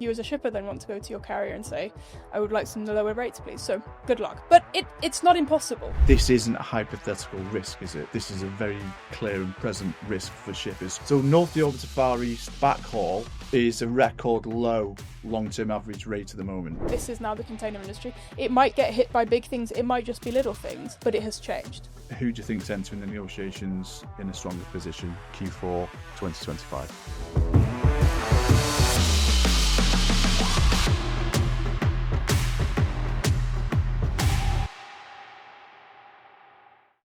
You as a shipper then want to go to your carrier and say, I would like some lower rates, please. So good luck. But it's not impossible. This isn't a hypothetical risk, is it? This is a very clear and present risk for shippers. So North York to Far East backhaul is a record low long-term average rate at the moment. This is now the container industry. It might get hit by big things, it might just be little things, but it has changed. Who do you think's entering the negotiations in a stronger position Q4 2025?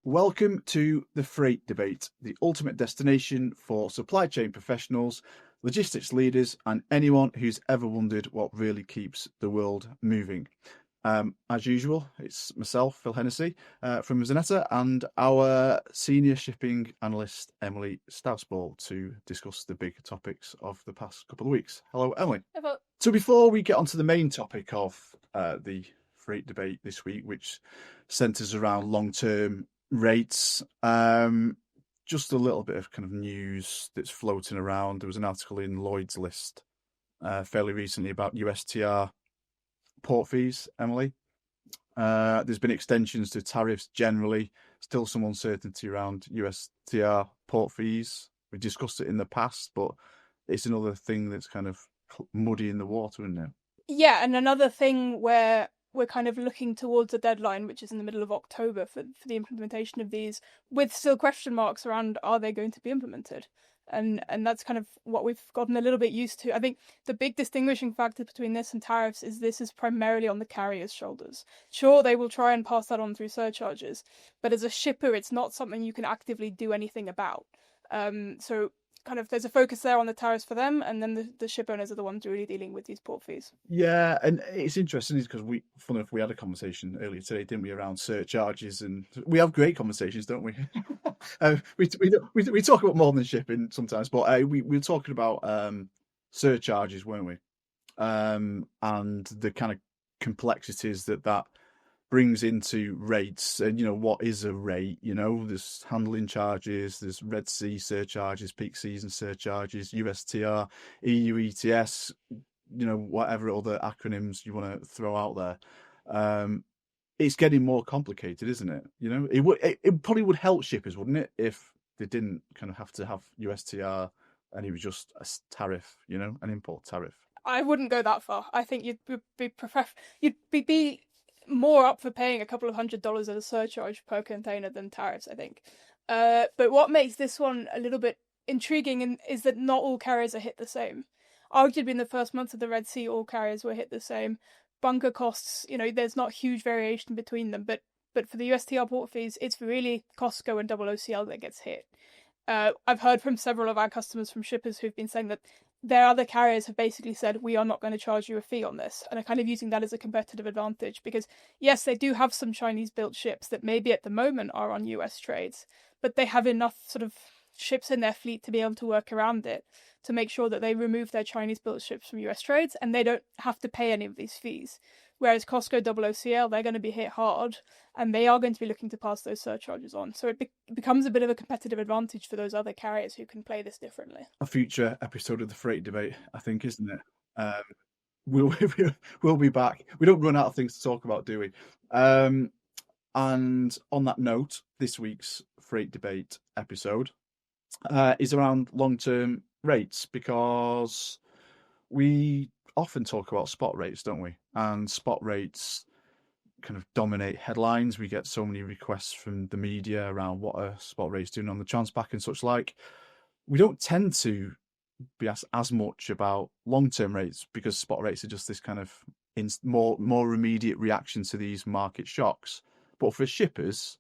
Welcome to the Freight Debate, the ultimate destination for supply chain professionals, logistics leaders, and anyone who's ever wondered what really keeps the world moving. As usual, it's myself, Phil Hennessy, from Zanetta, and our senior shipping analyst, Emily Stausbøll, to discuss the big topics of the past couple of weeks. Hello, Emily. Hello. So before we get onto the main topic of the Freight Debate this week, which centres around long-term rates, just a little bit of kind of news that's floating around. There was an article in Lloyd's List fairly recently about USTR port fees, Emily. There's been extensions to tariffs generally, still some uncertainty around USTR port fees. We've discussed it in the past, but it's another thing that's kind of muddying the water, isn't it? Yeah, and another thing where we're kind of looking towards a deadline, which is in the middle of October for the implementation of these, with still question marks around are they going to be implemented? And that's kind of what we've gotten a little bit used to. I think the big distinguishing factor between this and tariffs is this is primarily on the carrier's shoulders. Sure, they will try and pass that on through surcharges, but as a shipper, it's not something you can actively do anything about. So kind of there's a focus there on the tariffs for them, and then the ship owners are the ones really dealing with these port fees. Yeah, and it's interesting because we had a conversation earlier today, didn't we, around surcharges, and we have great conversations, don't we? We talk about more than shipping sometimes, but we were talking about surcharges, weren't we? And the kind of complexities that brings into rates, and what is a rate? There's handling charges, there's Red Sea surcharges, peak season surcharges, USTR, EU ETS, whatever other acronyms you want to throw out there. It's getting more complicated, isn't it? It probably would help shippers, wouldn't it, if they didn't kind of have to have USTR and it was just a tariff, an import tariff. I wouldn't go that far. I think you'd be more up for paying a couple of $100 as a surcharge per container than tariffs, I think. But what makes this one a little bit intriguing is that not all carriers are hit the same. Arguably in the first month of the Red Sea, all carriers were hit the same. Bunker costs, there's not huge variation between them, but for the USTR port fees, it's really Costco and OOCL that gets hit. I've heard from several of our customers from shippers who've been saying that their other carriers have basically said, we are not going to charge you a fee on this, and are kind of using that as a competitive advantage because, yes, they do have some Chinese-built ships that maybe at the moment are on US trades, but they have enough sort of ships in their fleet to be able to work around it, to make sure that they remove their Chinese-built ships from US trades, and they don't have to pay any of these fees. Whereas Costco, OOCL, they're going to be hit hard, and they are going to be looking to pass those surcharges on. So it becomes a bit of a competitive advantage for those other carriers who can play this differently. A future episode of the Freight Debate, I think, isn't it? We'll be back. We don't run out of things to talk about, do we? And on that note, this week's Freight Debate episode is around long-term rates, because we often talk about spot rates, don't we? And spot rates kind of dominate headlines. We get so many requests from the media around what are spot rates doing on the Transpac and such like. We don't tend to be as much about long-term rates, because spot rates are just this kind of more immediate reaction to these market shocks. But for shippers,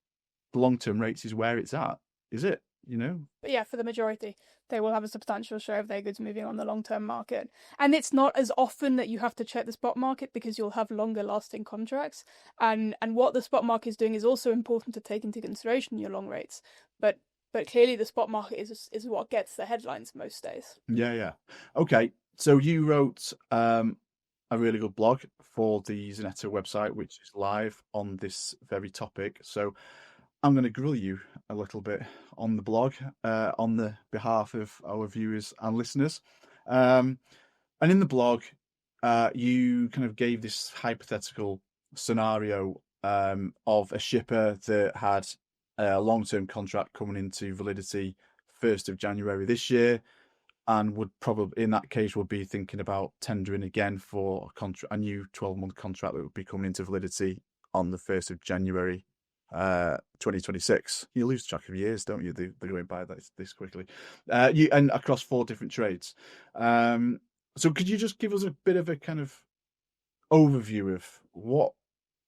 the long-term rates is where it's at, is it? But yeah, for the majority, they will have a substantial share of their goods moving on the long-term market. And it's not as often that you have to check the spot market, because you'll have longer lasting contracts. And what the spot market is doing is also important to take into consideration in your long rates. But clearly the spot market is what gets the headlines most days. Yeah. Okay, so you wrote a really good blog for the Zanetta website, which is live on this very topic. So I'm going to grill you a little bit on the blog on the behalf of our viewers and listeners. And in the blog, you kind of gave this hypothetical scenario of a shipper that had a long-term contract coming into validity 1st of January this year, and would probably, in that case, would be thinking about tendering again for a new 12-month contract that would be coming into validity on the 1st of January 2026. You lose track of years, don't you? They're going by this quickly. And across 4 different trades. So could you just give us a bit of a kind of overview of what,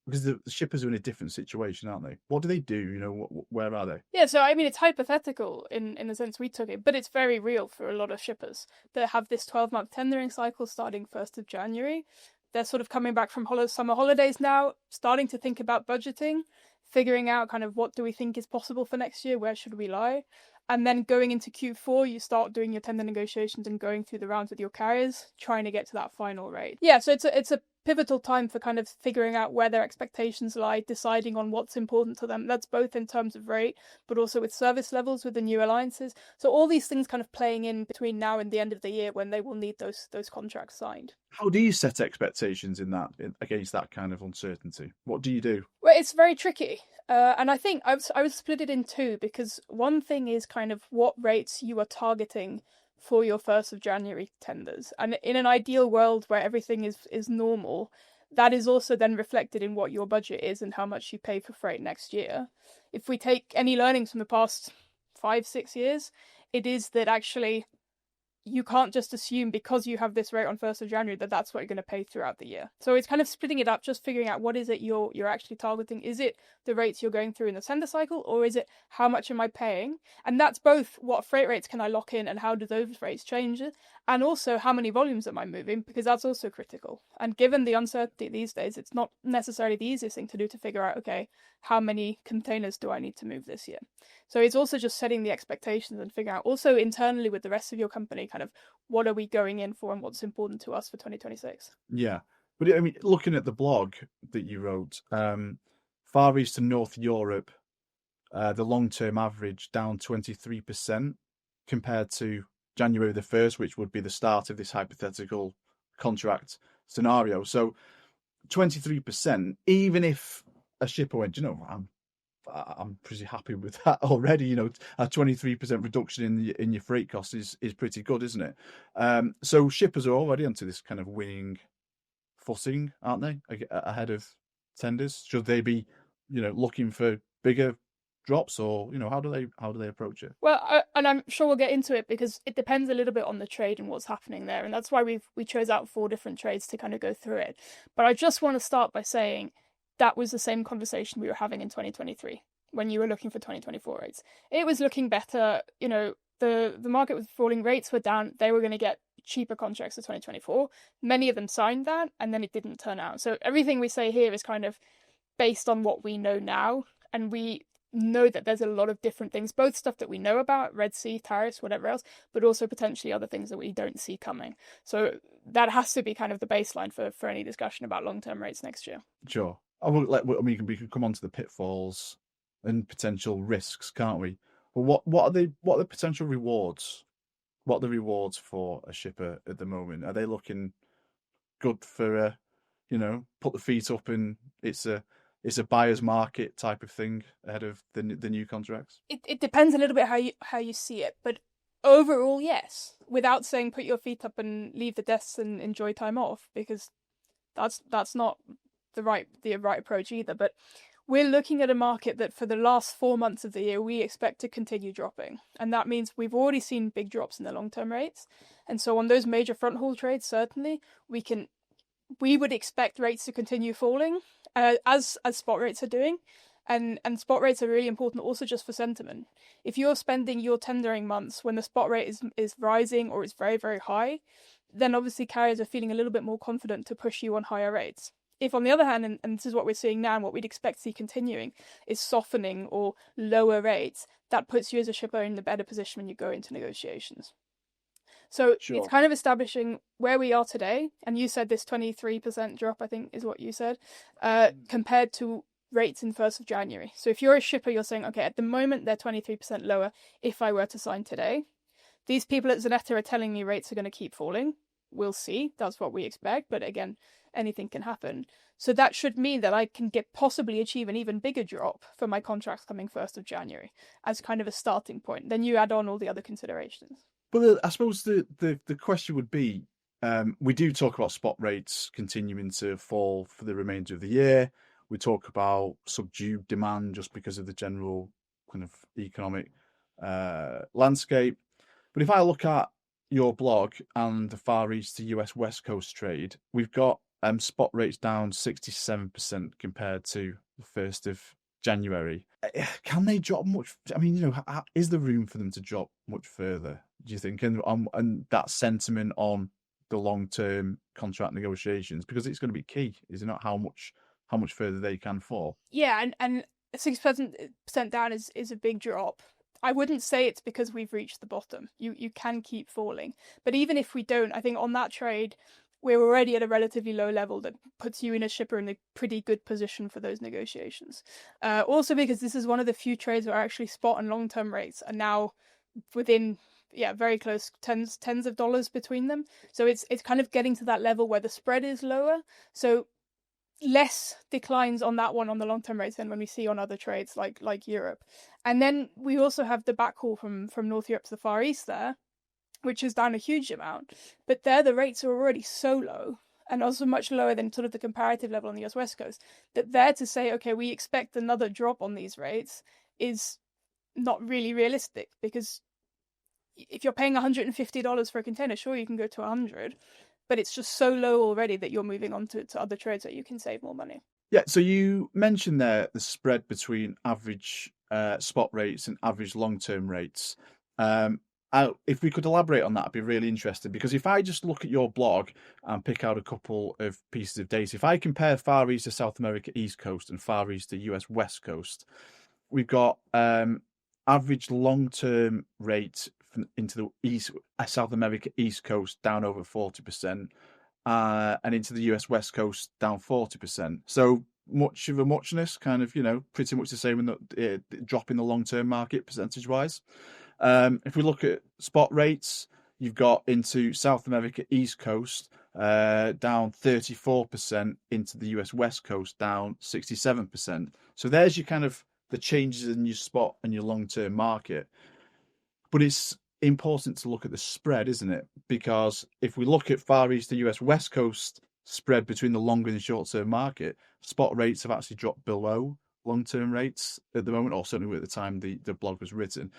because the shippers are in a different situation, aren't they? What do they do? You know, where are they? Yeah, so I mean, it's hypothetical in the sense we took it, but it's very real for a lot of shippers that have this 12-month tendering cycle starting 1st of January. They're sort of coming back from summer holidays now, starting to think about budgeting, figuring out kind of what do we think is possible for next year, where should we lie? And then going into Q4, you start doing your tender negotiations and going through the rounds with your carriers, trying to get to that final rate. Yeah, so it's a pivotal time for kind of figuring out where their expectations lie, deciding on what's important to them. That's both in terms of rate, but also with service levels with the new alliances. So all these things kind of playing in between now and the end of the year when they will need those contracts signed. How do you set expectations against that kind of uncertainty? What do you do? Well, it's very tricky. And I think I would split it in 2, because one thing is kind of what rates you are targeting for your 1st of January tenders. And in an ideal world where everything is normal, that is also then reflected in what your budget is and how much you pay for freight next year. If we take any learnings from the past 5-6 years, it is that actually you can't just assume because you have this rate on 1st of January that that's what you're going to pay throughout the year. So it's kind of splitting it up, just figuring out what is it you're actually targeting. Is it the rates you're going through in the tender cycle, or is it how much am I paying? And that's both what freight rates can I lock in and how do those rates change, and also how many volumes am I moving, because that's also critical. And given the uncertainty these days, it's not necessarily the easiest thing to do to figure out, okay, how many containers do I need to move this year? So it's also just setting the expectations and figuring out also internally with the rest of your company kind of what are we going in for and what's important to us for 2026. Yeah. But I mean, looking at the blog that you wrote, Far East and North Europe, the long-term average down 23% compared to January the 1st, which would be the start of this hypothetical contract scenario. So 23%, even if a shipper went, I'm pretty happy with that already. A 23% reduction in your freight costs is pretty good, isn't it? So shippers are already onto this kind of winning footing, aren't they? Ahead of tenders, should they be, looking for bigger drops, or how do they approach it? Well, and I'm sure we'll get into it because it depends a little bit on the trade and what's happening there, and that's why we chose out 4 different trades to kind of go through it. But I just want to start by saying that was the same conversation we were having in 2023 when you were looking for 2024 rates. It was looking better. The market was falling, rates were down. They were going to get cheaper contracts for 2024. Many of them signed that, and then it didn't turn out. So everything we say here is kind of based on what we know now, and we know that there's a lot of different things, both stuff that we know about, Red Sea, tariffs, whatever else, but also potentially other things that we don't see coming. So that has to be kind of the baseline for any discussion about long-term rates next year. Sure. We can come on to the pitfalls and potential risks, can't we? But what are the potential rewards? What are the rewards for a shipper at the moment? Are they looking good for put the feet up and it's a buyer's market type of thing ahead of the new contracts? It depends a little bit how you see it, but overall, yes. Without saying put your feet up and leave the desks and enjoy time off, because that's not the right approach either. But we're looking at a market that for the last 4 months of the year we expect to continue dropping, and that means we've already seen big drops in the long-term rates. And so on those major front haul trades, certainly we would expect rates to continue falling as spot rates are doing. And spot rates are really important also just for sentiment. If you're spending your tendering months when the spot rate is rising or it's very, very high, then obviously carriers are feeling a little bit more confident to push you on higher rates. If on the other hand, and this is what we're seeing now and what we'd expect to see continuing, is softening or lower rates, that puts you as a shipper in a better position when you go into negotiations. So Sure. It's kind of establishing where we are today, and you said this 23% drop, I think is what you said, compared to rates in 1st of January. So if you're a shipper, you're saying, okay, at the moment they're 23% lower if I were to sign today. These people at Zanetta are telling me rates are going to keep falling. We'll see. That's what we expect. But again, anything can happen. So that should mean that I can possibly achieve an even bigger drop for my contracts coming 1st of January as kind of a starting point. Then you add on all the other considerations. But I suppose the question would be, we do talk about spot rates continuing to fall for the remainder of the year. We talk about subdued demand just because of the general kind of economic landscape. But if I look at your blog and the Far East to US West Coast trade, we've got spot rates down 67% compared to the 1st of January. Can they drop much? I mean, is there room for them to drop much further, do you think? And that sentiment on the long-term contract negotiations, because it's going to be key, is it not, how much further they can fall? Yeah, and 6% down is a big drop. I wouldn't say it's because we've reached the bottom. You can keep falling. But even if we don't, I think on that trade, we're already at a relatively low level that puts you in a shipper in a pretty good position for those negotiations. Also because this is one of the few trades where actually spot and long-term rates are now within very close tens of dollars between them. So it's kind of getting to that level where the spread is lower. So less declines on that one on the long-term rates than when we see on other trades like Europe. And then we also have the backhaul from North Europe to the Far East there, which is down a huge amount. But there the rates are already so low, and also much lower than sort of the comparative level on the US West Coast, that there to say, okay, we expect another drop on these rates is not really realistic, because if you're paying $150 for a container, sure, you can go to 100, but it's just so low already that you're moving on to other trades that you can save more money. Yeah, so you mentioned there the spread between average spot rates and average long-term rates. If we could elaborate on that, I'd be really interested, because if I just look at your blog and pick out a couple of pieces of data, if I compare Far East to South America East Coast and Far East to US West Coast, we've got average long-term rate into the South America East Coast down over 40%, and into the US West Coast down 40%. So much of a muchness, kind of, pretty much the same in the drop in the long-term market percentage-wise. If we look at spot rates, you've got into South America East Coast down 34%, into the US West Coast down 67%. So there's your kind of the changes in your spot and your long-term market. But it's important to look at the spread, isn't it? Because if we look at Far East to US West Coast spread between the long and short-term market, spot rates have actually dropped below long-term rates at the moment, or certainly at the time the blog was written.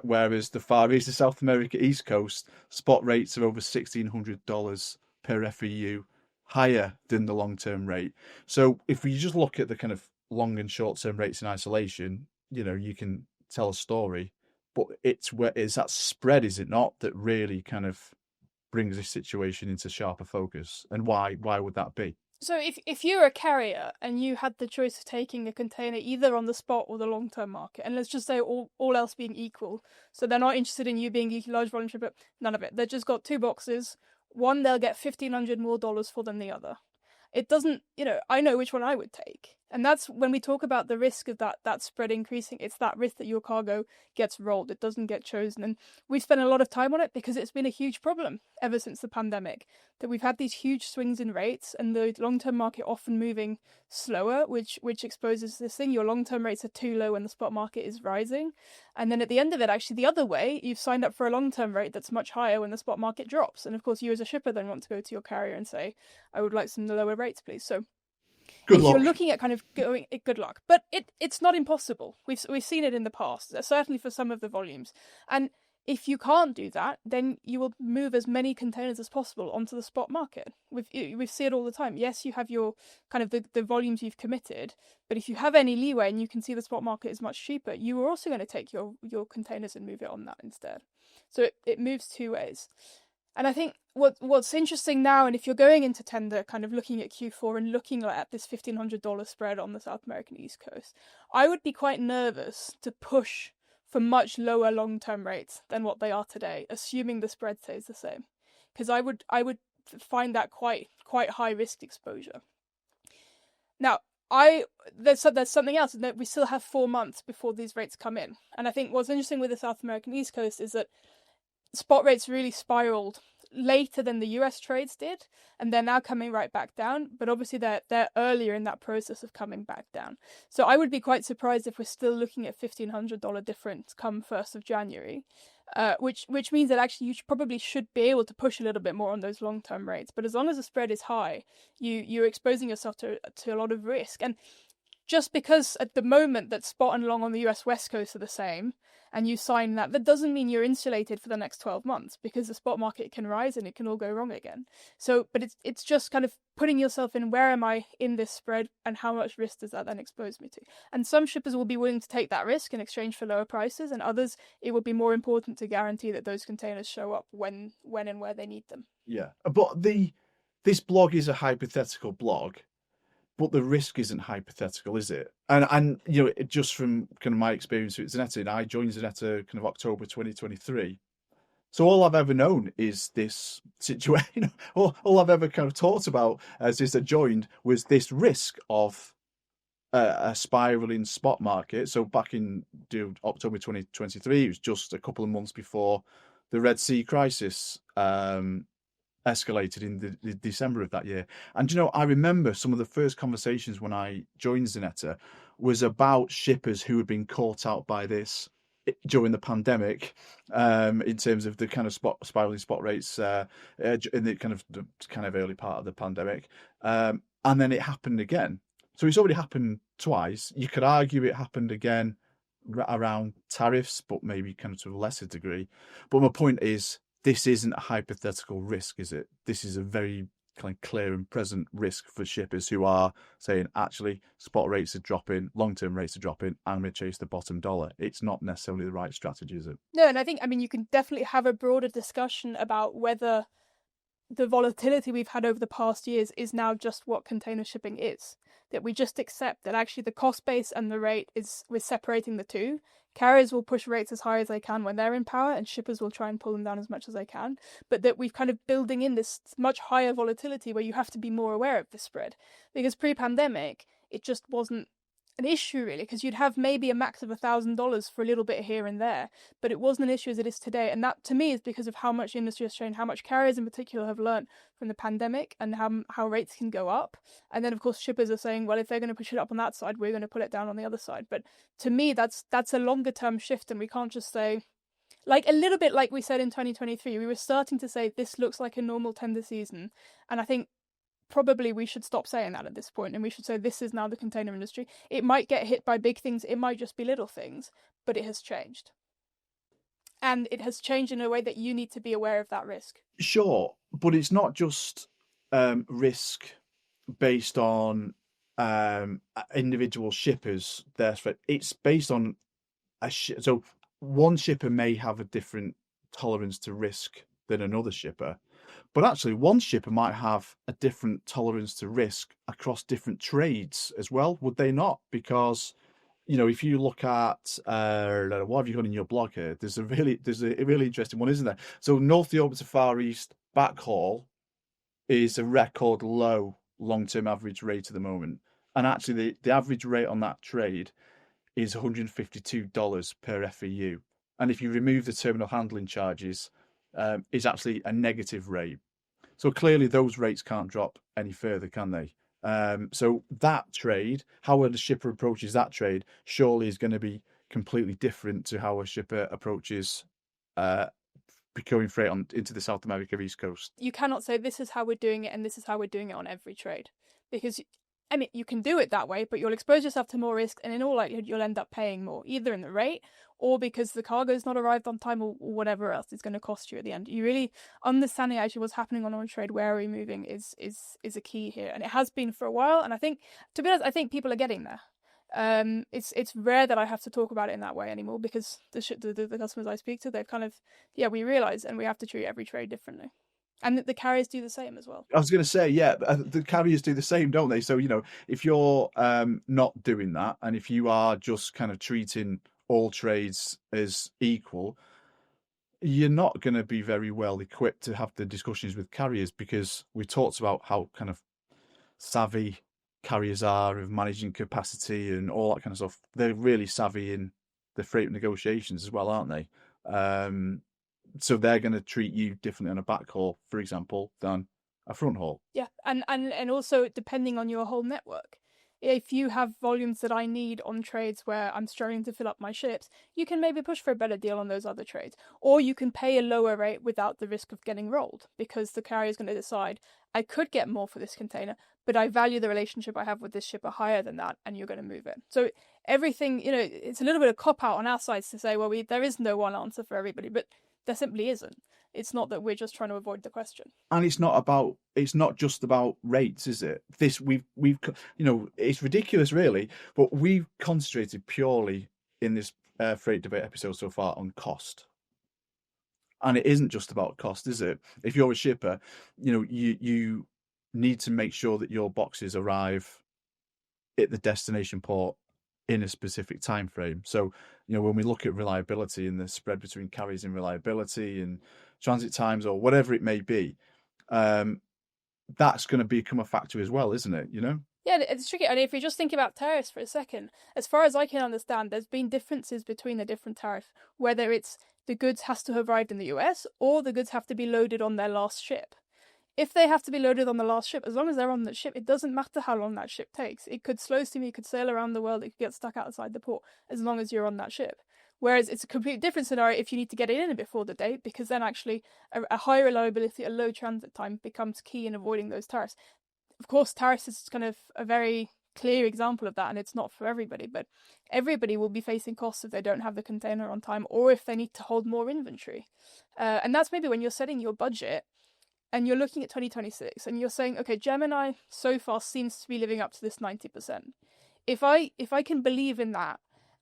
Whereas the Far East to South America East Coast, spot rates are over $1,600 per FEU, higher than the long-term rate. So if we just look at the kind of long and short-term rates in isolation, you can tell a story. But it's that spread, is it not, that really kind of brings this situation into sharper focus? And why would that be? So if you're a carrier and you had the choice of taking a container either on the spot or the long-term market, and let's just say all else being equal, so they're not interested in you being a large volume shipper, none of it. They've just got two boxes. One, they'll get $1,500 more for than the other. It doesn't, I know which one I would take. And that's when we talk about the risk of that spread increasing. It's that risk that your cargo gets rolled. It doesn't get chosen. And we've spent a lot of time on it because it's been a huge problem ever since the pandemic, that we've had these huge swings in rates and the long-term market often moving slower, which exposes this thing. Your long-term rates are too low when the spot market is rising. And then at the end of it, actually the other way, you've signed up for a long-term rate that's much higher when the spot market drops. And of course, you as a shipper then want to go to your carrier and say, I would like some lower rates, please. So if you're looking at kind of going, good luck. But it's not impossible. We've seen it in the past, certainly for some of the volumes. And if you can't do that, then you will move as many containers as possible onto the spot market. We see it all the time. Yes, you have your kind of the volumes you've committed, but if you have any leeway and you can see the spot market is much cheaper, you are also going to take your containers and move it on that instead. So it moves two ways. And I think what's interesting now, and if you're going into tender, kind of looking at Q4 and looking at this $1,500 spread on the South American East Coast, I would be quite nervous to push for much lower long-term rates than what they are today, assuming the spread stays the same, because I would find that quite high risk exposure. Now, there's something else, in that we still have 4 months before these rates come in, and I think what's interesting with the South American East Coast is that spot rates really spiraled later than the US trades did, and they're now coming right back down. But obviously they're earlier in that process of coming back down. So I would be quite surprised if we're still looking at $1,500 difference come 1st of January, which means that actually you probably should be able to push a little bit more on those long-term rates. But as long as the spread is high, you're exposing yourself to a lot of risk. And just because at the moment that spot and long on the US West Coast are the same, and you sign that doesn't mean you're insulated for the next 12 months, because the spot market can rise and it can all go wrong again. So, but it's just kind of putting yourself in, where am I in this spread and how much risk does that then expose me to? And some shippers will be willing to take that risk in exchange for lower prices, and others, it would be more important to guarantee that those containers show up when and where they need them. Yeah, but this blog is a hypothetical blog. But the risk isn't hypothetical, is it? And you know, just from kind of my experience with Zanetta, I joined Zanetta kind of October 2023. So all I've ever known is this situation. All I've ever kind of talked about since I joined was this risk of a spiraling spot market. So back in October 2023, it was just a couple of months before the Red Sea crisis escalated in the December of that year. And, you know, I remember some of the first conversations when I joined Zanetta was about shippers who had been caught out by this during the pandemic, in terms of the kind of spiraling spot rates in the kind of early part of the pandemic. And then it happened again. So it's already happened twice. You could argue it happened again around tariffs, but maybe kind of to a lesser degree. But my point is, this isn't a hypothetical risk, is it? This is a very kind of clear and present risk for shippers who are saying, actually, spot rates are dropping, long-term rates are dropping, I'm going to chase the bottom dollar. It's not necessarily the right strategy, is it? No, and I mean, you can definitely have a broader discussion about whether the volatility we've had over the past years is now just what container shipping is. That we just accept that actually the cost base and the rate we're separating the two. Carriers will push rates as high as they can when they're in power, and shippers will try and pull them down as much as they can. But that we've kind of building in this much higher volatility where you have to be more aware of the spread. Because pre-pandemic, it just wasn't an issue really, because you'd have maybe a max of $1,000 for a little bit here and there, but it wasn't an issue as it is today. And that to me is because of how much the industry has changed, how much carriers in particular have learned from the pandemic, and how rates can go up. And then of course shippers are saying, well, if they're going to push it up on that side, we're going to pull it down on the other side. But to me, that's a longer term shift, and we can't just say, like a little bit like we said in 2023, we were starting to say this looks like a normal tender season, and I think probably we should stop saying that at this point, and we should say this is now the container industry. It might get hit by big things, it might just be little things, but it has changed. And it has changed in a way that you need to be aware of that risk. Sure, but it's not just risk based on individual shippers. It's based on so one shipper may have a different tolerance to risk than another shipper. But actually, one shipper might have a different tolerance to risk across different trades as well, would they not? Because, you know, if you look at what have you got in your blog here? There's a really interesting one, isn't there? So North Europe to Far East backhaul is a record low long-term average rate at the moment, and actually the average rate on that trade is $152 per FEU. And if you remove the terminal handling charges, is actually a negative rate. So clearly those rates can't drop any further, can they? So that trade, how a shipper approaches that trade, surely is going to be completely different to how a shipper approaches procuring freight into the South America East Coast. You cannot say this is how we're doing it and this is how we're doing it on every trade. Because, I mean, you can do it that way, but you'll expose yourself to more risk, and in all likelihood you'll end up paying more, either in the rate or because the cargo's not arrived on time, or whatever else is going to cost you at the end. You really understanding actually what's happening on trade, where are we moving, is a key here, and it has been for a while. And I think, to be honest, I think people are getting there. It's rare that I have to talk about it in that way anymore, because the customers I speak to, they've kind of, we realise, and we have to treat every trade differently. And the carriers do the same as well. I was going to say, the carriers do the same, don't they? So, you know, if you're not doing that, and if you are just kind of treating all trades as equal, you're not going to be very well equipped to have the discussions with carriers, because we talked about how kind of savvy carriers are of managing capacity and all that kind of stuff. They're really savvy in the freight negotiations as well, aren't they? So they're going to treat you differently on a backhaul, for example, than a front haul. Yeah, and also depending on your whole network. If you have volumes that I need on trades where I'm struggling to fill up my ships, you can maybe push for a better deal on those other trades. Or you can pay a lower rate without the risk of getting rolled, because the carrier is going to decide, I could get more for this container, but I value the relationship I have with this shipper higher than that, and you're going to move it. So everything, it's a little bit of cop out on our sides to say, well, there is no one answer for everybody, but there simply isn't. It's not that we're just trying to avoid the question. And it's not just about rates, is it? We've it's ridiculous really, but we've concentrated purely in this freight debate episode so far on cost. And it isn't just about cost, is it? If you're a shipper, you need to make sure that your boxes arrive at the destination port in a specific time frame. So, when we look at reliability and the spread between carriers in reliability and transit times or whatever it may be, that's going to become a factor as well, isn't it? Yeah, it's tricky. And if you just think about tariffs for a second, as far as I can understand, there's been differences between the different tariffs, whether it's the goods has to have arrived in the US or the goods have to be loaded on their last ship. If they have to be loaded on the last ship, as long as they're on the ship, it doesn't matter how long that ship takes. It could slow steam, it could sail around the world, it could get stuck outside the port, as long as you're on that ship. Whereas it's a completely different scenario if you need to get it in before the date, because then actually a high reliability, a low transit time becomes key in avoiding those tariffs. Of course, tariffs is kind of a very clear example of that, and it's not for everybody, but everybody will be facing costs if they don't have the container on time or if they need to hold more inventory. And that's maybe when you're setting your budget and you're looking at 2026 and you're saying, okay, Gemini so far seems to be living up to this 90%. If I can believe in that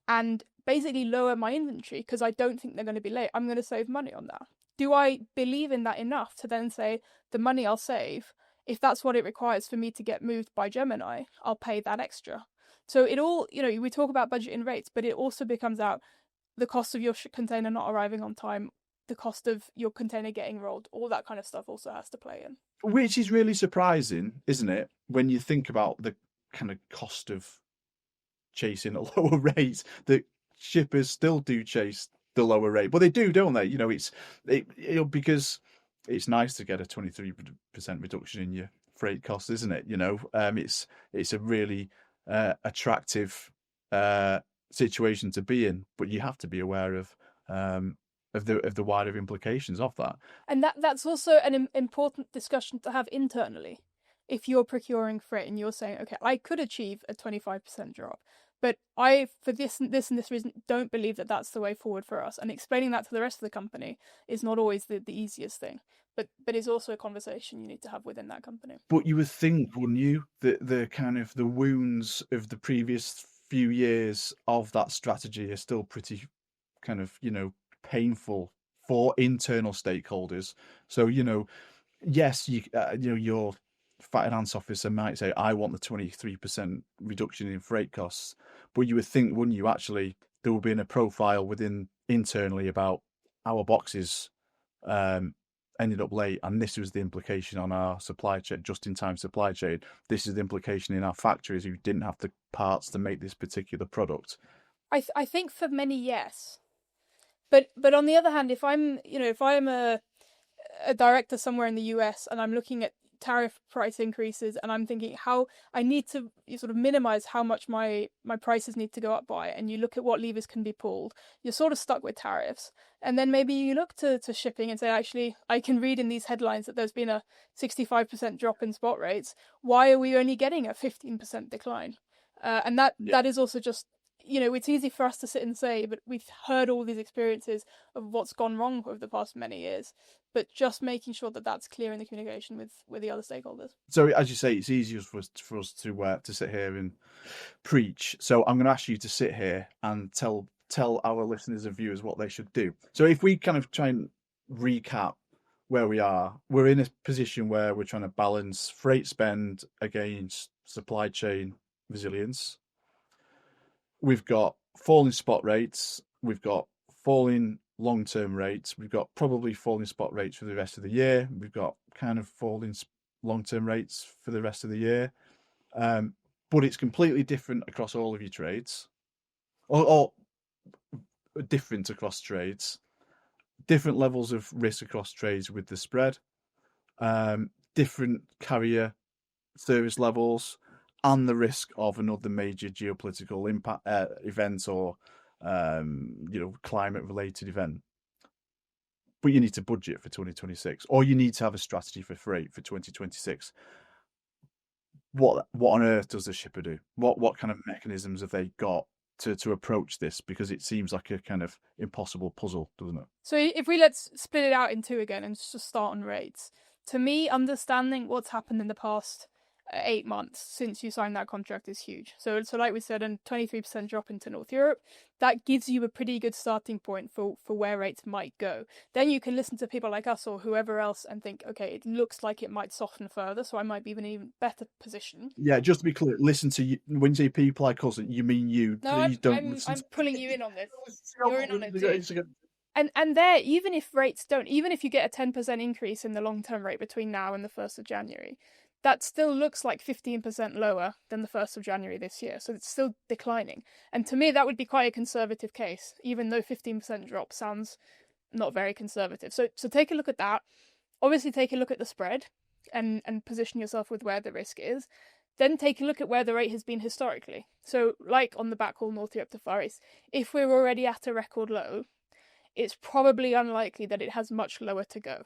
and basically lower my inventory because I don't think they're going to be late, I'm going to save money on that. Do I believe in that enough to then say the money I'll save, if that's what it requires for me to get moved by Gemini, I'll pay that extra? So it all, we talk about budgeting rates, but it also becomes out the cost of your container not arriving on time, the cost of your container getting rolled, all that kind of stuff also has to play in. Which is really surprising, isn't it, when you think about the kind of cost of chasing a lower rate, that shippers still do chase the lower rate. But they do, don't they? Because it's nice to get a 23% reduction in your freight costs, isn't it? It's a really attractive situation to be in, but you have to be aware of the wider implications of that. And that's also an important discussion to have internally. If you're procuring freight and you're saying, okay, I could achieve a 25% drop, but I, for this and this reason, don't believe that that's the way forward for us. And explaining that to the rest of the company is not always the easiest thing. But it's also a conversation you need to have within that company. But you would think, wouldn't you, that the kind of the wounds of the previous few years of that strategy are still pretty kind of, painful for internal stakeholders. So, yes, your finance officer might say, I want the 23% reduction in freight costs. But you would think, wouldn't you, actually, there would be a profile within internally about our boxes ended up late, and this was the implication on our supply chain, just-in-time supply chain. This is the implication in our factories who didn't have the parts to make this particular product. I think for many, yes. But on the other hand, if I'm a director somewhere in the US and I'm looking at tariff price increases and I'm thinking how I need to sort of minimize how much my prices need to go up by, and you look at what levers can be pulled, you're sort of stuck with tariffs. And then maybe you look to shipping and say, actually, I can read in these headlines that there's been a 65% drop in spot rates. Why are we only getting a 15% decline? And that is also just, it's easy for us to sit and say, but we've heard all these experiences of what's gone wrong over the past many years. But just making sure that that's clear in the communication with the other stakeholders. So, as you say, it's easier for us to sit here and preach. So, I'm going to ask you to sit here and tell our listeners and viewers what they should do. So, if we kind of try and recap where we are, we're in a position where we're trying to balance freight spend against supply chain resilience. We've got falling spot rates. We've got falling long-term rates. We've got probably falling spot rates for the rest of the year. We've got kind of falling long-term rates for the rest of the year. But it's completely different across all of your trades, or different across trades. different levels of risk across trades with the spread, different carrier service levels, and the risk of another major geopolitical impact event or climate related event. But you need to budget for 2026, or you need to have a strategy for freight for 2026. What on earth does the shipper do? What kind of mechanisms have they got to approach this? Because it seems like a kind of impossible puzzle, doesn't it? So if let's split it out in two again and just start on rates. To me, understanding what's happened in the past 8 months since you signed that contract is huge. So like we said, a 23% drop into North Europe, that gives you a pretty good starting point for where rates might go. Then you can listen to people like us or whoever else and think, okay, it looks like it might soften further, so I might be in an even better position. Yeah, just to be clear, listen to you. When you say people like us, you mean you. No, Please don't. I'm pulling you in on this. You're in on it too. And there, even if rates don't, even if you get a 10% increase in the long-term rate between now and the 1st of January, that still looks like 15% lower than the 1st of January this year. So it's still declining. And to me, that would be quite a conservative case, even though 15% drop sounds not very conservative. So take a look at that. Obviously, take a look at the spread and position yourself with where the risk is. Then take a look at where the rate has been historically. So like on the backhaul North Europe to Far East, if we're already at a record low, it's probably unlikely that it has much lower to go.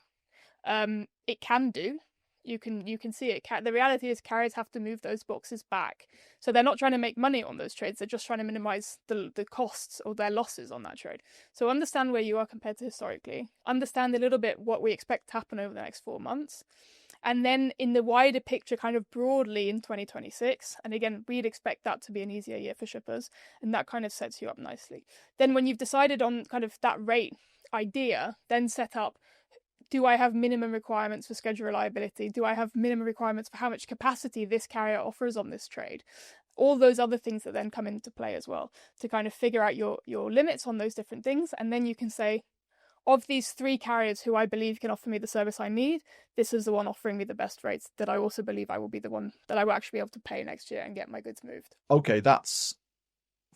It can do. You can see it. The reality is carriers have to move those boxes back. So they're not trying to make money on those trades. They're just trying to minimize the costs or their losses on that trade. So understand where you are compared to historically. Understand a little bit what we expect to happen over the next 4 months. And then in the wider picture, kind of broadly in 2026, and again, we'd expect that to be an easier year for shippers, and that kind of sets you up nicely. Then when you've decided on kind of that rate idea, then set up, do I have minimum requirements for schedule reliability? Do I have minimum requirements for how much capacity this carrier offers on this trade? All those other things that then come into play as well to kind of figure out your limits on those different things. And then you can say, of these 3 carriers who I believe can offer me the service I need, this is the one offering me the best rates that I also believe I will be the one that I will actually be able to pay next year and get my goods moved. Okay, that's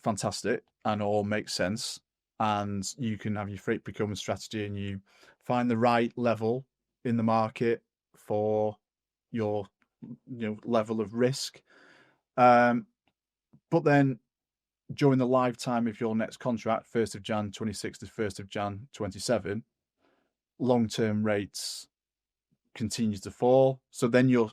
fantastic and all makes sense. And you can have your freight procurement strategy and you find the right level in the market for your level of risk. But then during the lifetime of your next contract, 1st of Jan 26 to 1st of Jan 27, long-term rates continue to fall. So then your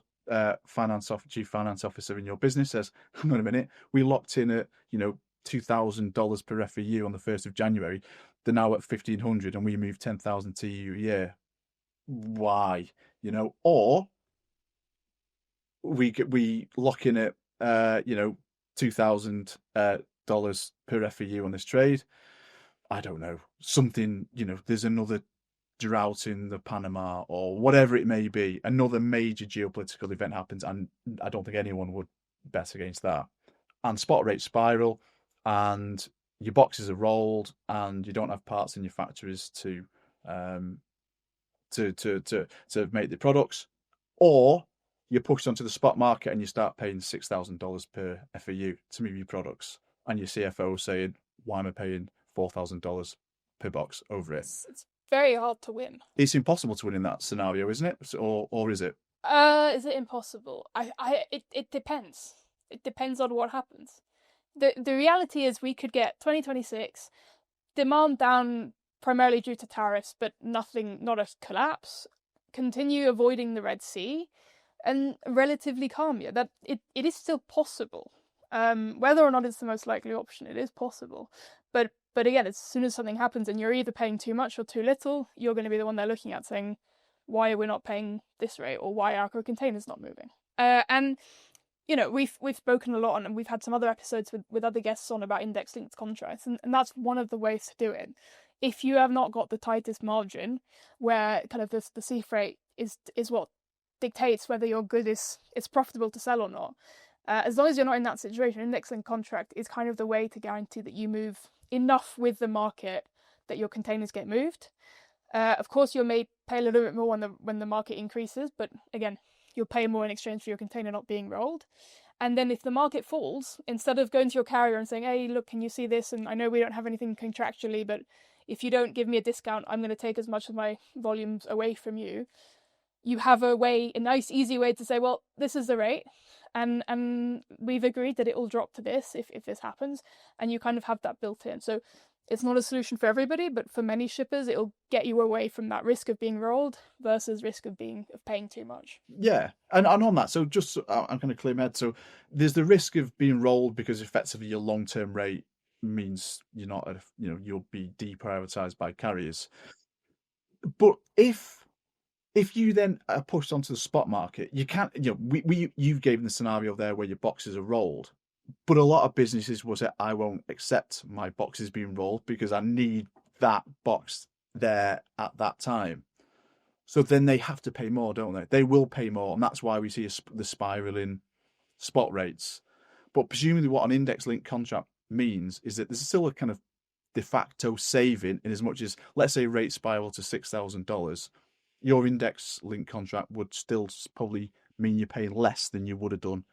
chief finance officer in your business says, hang on a minute, we locked in at $2,000 per FEU on the 1st of January. They're now at 1,500 and we move 10,000 TEU a year. Why? Or we lock in at $2,000 per FEU on this trade. I don't know, something, there's another drought in the Panama or whatever it may be, another major geopolitical event happens, and I don't think anyone would bet against that. And spot rates spiral, and your boxes are rolled, and you don't have parts in your factories to make the products, or you're pushed onto the spot market and you start paying $6,000 per FEU to move your products, and your CFO saying, "Why am I paying $4,000 per box over it?" It's very hard to win. It's impossible to win in that scenario, isn't it? Or is it? Is it impossible? It depends. It depends on what happens. The reality is we could get 2026 demand down primarily due to tariffs, but not a collapse. Continue avoiding the Red Sea, and relatively calm year. That it is still possible. Whether or not it's the most likely option, it is possible. But again, as soon as something happens and you're either paying too much or too little, you're going to be the one they're looking at saying, why are we not paying this rate, or why are our containers not moving? And we've spoken a lot on, and we've had some other episodes with other guests on about index-linked contracts, and that's one of the ways to do it. If you have not got the tightest margin, where kind of the sea freight is what dictates whether your good is profitable to sell or not, as long as you're not in that situation, index-linked contract is kind of the way to guarantee that you move enough with the market that your containers get moved. Of course, you may pay a little bit more when the market increases, but again, you'll pay more in exchange for your container not being rolled. And then if the market falls, instead of going to your carrier and saying, "Hey, look, can you see this? And I know we don't have anything contractually, but if you don't give me a discount, I'm going to take as much of my volumes away from you. You have a nice, easy way to say, well, this is the rate, and we've agreed that it will drop to this if this happens, and you kind of have that built in. So it's not a solution for everybody, but for many shippers, it'll get you away from that risk of being rolled versus risk of paying too much. Yeah, and on that, so just I'm going to clear my head. So there's the risk of being rolled because effectively your long-term rate means you're not, you'll be deprioritized by carriers. But if you then are pushed onto the spot market, you can't. You've given the scenario there where your boxes are rolled, but a lot of businesses will say, I won't accept my boxes being rolled because I need that box there at that time. So then they have to pay more, don't they? They will pay more, and that's why we see the spiraling spot rates. But presumably what an index-linked contract means is that there's still a kind of de facto saving in as much as, let's say, rates spiral to $6,000, your index-linked contract would still probably mean you're paying less than you would have done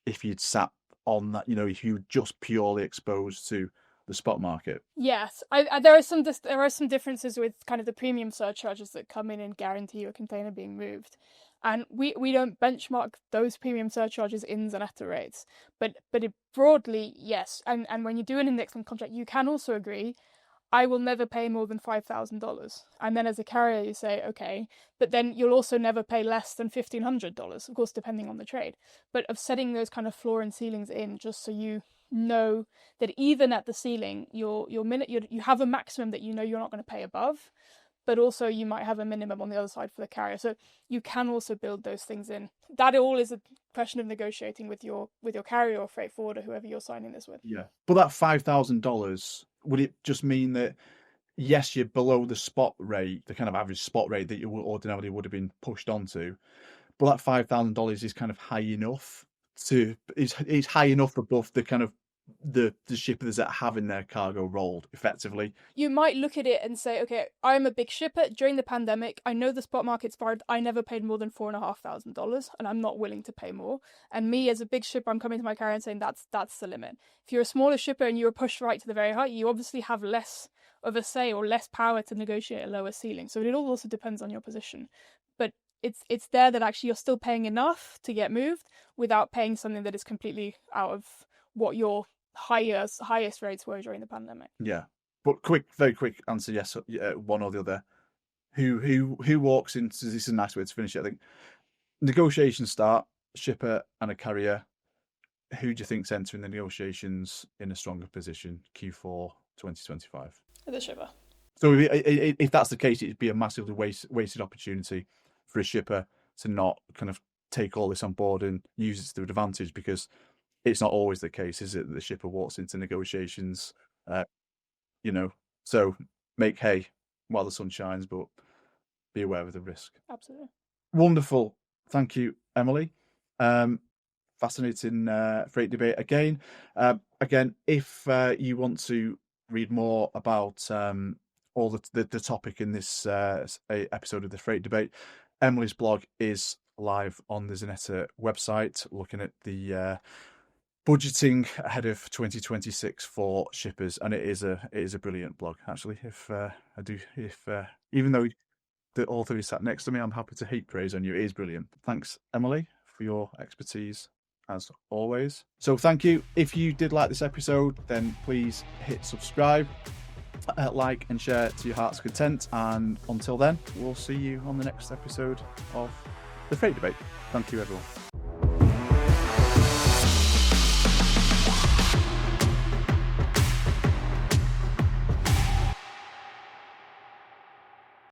if you'd sat on that, if you were just purely exposed to the spot market. Yes, there are some differences with kind of the premium surcharges that come in and guarantee your container being moved, and we don't benchmark those premium surcharges ins and outer rates, but it broadly, yes, and when you do an index-linked contract, you can also agree, I will never pay more than $5,000, and then as a carrier you say, okay, but then you'll also never pay less than $1,500, of course, depending on the trade, but of setting those kind of floor and ceilings in, just so you know that even at the ceiling, you have a maximum that you're not going to pay above, but also you might have a minimum on the other side for the carrier. So you can also build those things in. That all is a question of negotiating with your carrier or freight forwarder, whoever you're signing this with. Yeah, but that $5,000, would it just mean that, yes, you're below the spot rate, the kind of average spot rate that you ordinarily would have been pushed onto, but that $5,000 is kind of high enough it's high enough above the kind of the shippers that are having their cargo rolled effectively? You might look at it and say, okay, I'm a big shipper. During the pandemic, I know the spot market's fired. I never paid more than $4,500, and I'm not willing to pay more. And me as a big shipper, I'm coming to my carrier and saying that's the limit. If you're a smaller shipper and you're pushed right to the very high, you obviously have less of a say or less power to negotiate a lower ceiling. So it all also depends on your position. But it's there that actually you're still paying enough to get moved without paying something that is completely out of what your highest rates were during the pandemic. Yeah, but very quick answer, yes, one or the other. Who walks into, this is a nice way to finish it, I think. Negotiations start, shipper and a carrier. Who do you think's entering the negotiations in a stronger position Q4 2025? The shipper. So if that's the case, it'd be a massively wasted opportunity for a shipper to not kind of take all this on board and use it to their advantage, because it's not always the case, is it, that the shipper walks into negotiations, so make hay while the sun shines, but be aware of the risk. Absolutely. Wonderful. Thank you, Emily. Fascinating freight debate again. Again, if you want to read more about all the topic in this episode of the Freight Debate, Emily's blog is live on the Zanetta website, looking at the budgeting ahead of 2026 for shippers, and it is a brilliant blog, actually. Even though the author is sat next to me, I'm happy to heap praise on you. It is brilliant. Thanks, Emily, for your expertise as always. So thank you. If you did like this episode, then please hit subscribe, like and share to your heart's content, and until then, we'll see you on the next episode of the Freight Debate. Thank you, everyone.